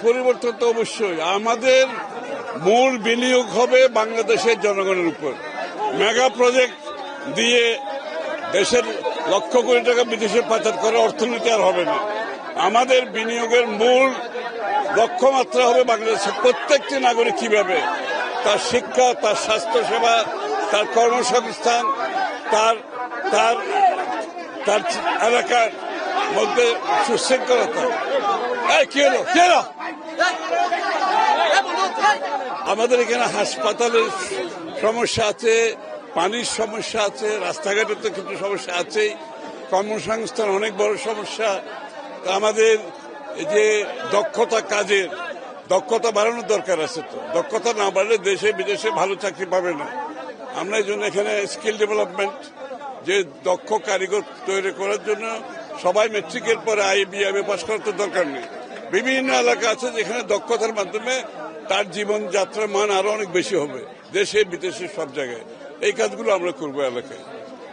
পরিবর্তন তো অবশ্যই। আমাদের মূল বিনিয়োগ হবে বাংলাদেশের জনগণের উপর। মেগা প্রজেক্ট দিয়ে দেশের লক্ষ কোটি টাকা বিদেশে পাচার করে অর্থনীতি আর হবে না। আমাদের বিনিয়োগের মূল লক্ষ্যমাত্রা হবে বাংলাদেশের প্রত্যেকটি নাগরিক কিভাবে তার শিক্ষা, তার স্বাস্থ্যসেবা, তার কর্মসংস্থান, তার তার তার এলাকার মধ্যে সুশৃঙ্খলতা। কি হলো কি হলো? আমাদের এখানে হাসপাতালের সমস্যা আছে, পানির সমস্যা আছে, রাস্তাঘাটের তো কিছু সমস্যা আছেই, কর্মসংস্থান অনেক বড় সমস্যা। আমাদের যে দক্ষতা, কাজের দক্ষতা বাড়ানোর দরকার আছে। তো দক্ষতা না বাড়লে দেশে বিদেশে ভালো চাকরি পাবে না। আমরা এই জন্য এখানে স্কিল ডেভেলপমেন্ট, যে দক্ষ কারিগর তৈরি করার জন্য সবাই মেট্রিকের পরে IB পাস করার তো দরকার নেই। বিভিন্ন এলাকা আছে যেখানে দক্ষতার মাধ্যমে তার জীবনযাত্রার মান আরো অনেক বেশি হবে, দেশে বিদেশে সব জায়গায়। এই কাজগুলো আমরা করবো এলাকায়।